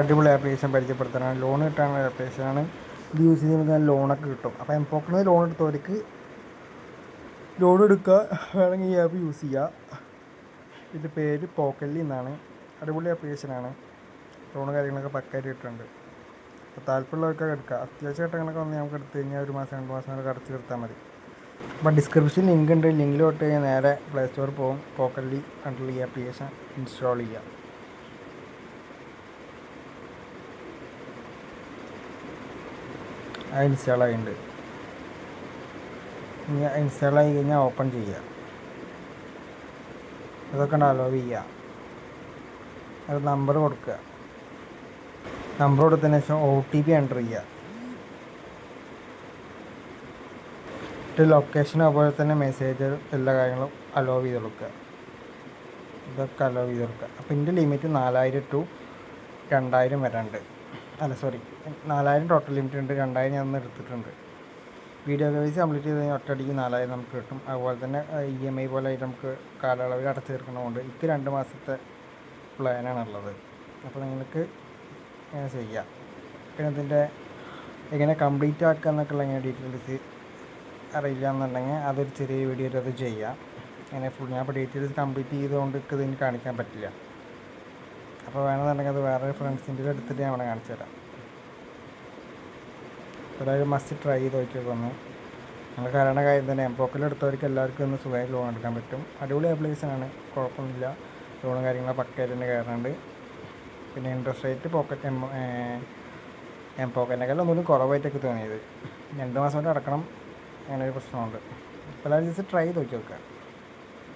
അടിപൊളി application പരിചയപ്പെടുത്താനാണ്. Loan കിട്ടാനുള്ള ആപ്ലിക്കേഷനാണ്. ഇത് യൂസ് ചെയ്യുമ്പോൾ ലോണൊക്കെ കിട്ടും. അപ്പോൾ എംപോക്കിൽ ലോൺ എടുത്തവർക്ക് ലോൺ എടുക്കുക, വേണമെങ്കിൽ ഈ ആപ്പ് യൂസ് ചെയ്യുക. ഇതിൻ്റെ പേര് പോക്കല്ലി എന്നാണ്. അടിപൊളി ആപ്ലിക്കേഷനാണ്. ലോണും കാര്യങ്ങളൊക്കെ പക്കായിട്ട് കിട്ടുന്നുണ്ട്. അപ്പോൾ താല്പര്യമുള്ളവർക്കൊക്കെ എടുക്കുക. അത്യാവശ്യ ഘട്ടങ്ങളൊക്കെ വന്ന് നമുക്ക് എടുത്തു കഴിഞ്ഞാൽ 1 മാസം 2 മാസം വരെ അടച്ച് തീർത്താൽ മതി. അപ്പോൾ ഡിസ്ക്രിപ്ഷൻ ലിങ്ക് ഉണ്ട്. ലിങ്കിൽ തൊട്ട് കഴിഞ്ഞാൽ നേരെ പ്ലേ സ്റ്റോറിൽ പോകും. പോക്കല്ലി കണ്ടുള്ള ഈ ആപ്ലിക്കേഷൻ ഇൻസ്റ്റാൾ ചെയ്യുക. അത് ഇൻസ്റ്റാൾ ആയിട്ടുണ്ട്. ഇനി ഇൻസ്റ്റാൾ ആയി കഴിഞ്ഞാൽ ഓപ്പൺ ചെയ്യുക. ഇതൊക്കെ അലോ ചെയ്യുക. അത് നമ്പർ കൊടുക്കുക. നമ്പർ കൊടുത്തതിന് ശേഷം OTP എൻ്റർ ചെയ്യുക. ലൊക്കേഷൻ അതുപോലെ തന്നെ മെസ്സേജ് എല്ലാ കാര്യങ്ങളും അലോ ചെയ്ത് കൊടുക്കുക. ഇതൊക്കെ അലോ ചെയ്ത് കൊടുക്കുക. അപ്പോൾ ഇതിൻ്റെ ലിമിറ്റ് 4000 to 2000 വരെ ഉണ്ട്. 4000 ടോട്ടൽ ലിമിറ്റ് ഉണ്ട്. 2000 ഞാൻ എടുത്തിട്ടുണ്ട്. വീഡിയോ വൈസ് കംപ്ലീറ്റ് ചെയ്ത് കഴിഞ്ഞാൽ ഒറ്റയടിക്ക് 4000 നമുക്ക് കിട്ടും. അതുപോലെ തന്നെ EMI പോലെ ആയിട്ട് നമുക്ക് കാലയളവിൽ അടച്ചു തീർക്കണതുകൊണ്ട് എനിക്ക് 2 മാസത്തെ പ്ലാനാണുള്ളത്. അപ്പോൾ നിങ്ങൾക്ക് ഇങ്ങനെ ചെയ്യാം. പിന്നെ ഇതിൻ്റെ എങ്ങനെ കംപ്ലീറ്റ് ആക്കുക എന്നൊക്കെയുള്ള ഇങ്ങനെ ഡീറ്റെയിൽസ് അറിയില്ല എന്നുണ്ടെങ്കിൽ അതൊരു ചെറിയ വീഡിയോ അത് ചെയ്യാം. അങ്ങനെ ഫുൾ ഞാൻ ഇപ്പോൾ ഡീറ്റെയിൽസ് കംപ്ലീറ്റ് ചെയ്തുകൊണ്ട് ഇതിന് കാണിക്കാൻ പറ്റില്ല. അപ്പോൾ വേണമെന്നുണ്ടെങ്കിൽ അത് വേറെ ഫ്രണ്ട്സിൻ്റെ എടുത്തിട്ട് ഞാൻ അവിടെ കാണിച്ചു തരാം. അതായത് മസ്റ്റ് ട്രൈ ചെയ്ത് നോക്കിയൊക്കെ ഒന്ന്. നിങ്ങൾ കാരണം കാര്യം തന്നെ എംപോക്കിൽ എടുത്തവർക്ക് എല്ലാവർക്കും ഒന്ന് സുഖമായിട്ട് ലോൺ എടുക്കാൻ പറ്റും. അടിപൊളി ആപ്ലിക്കേഷനാണ്, കുഴപ്പമൊന്നുമില്ല. ലോണും കാര്യങ്ങളൊക്കെ പക്കയായിട്ട് തന്നെ കയറുന്നുണ്ട്. പിന്നെ ഇൻട്രസ്റ്റ് റേറ്റ് എംപോക്കറ്റിനേക്കാളും ഒന്നുകൂടി കുറവായിട്ടൊക്കെ തോന്നിയത്. 2 മാസം കൊണ്ട് അടക്കണം. അങ്ങനെ ഒരു പ്രശ്നമുണ്ട്. അപ്പോൾ എല്ലാവരും ജസ്റ്റ് ട്രൈ ചെയ്ത് നോക്കി നോക്കുക.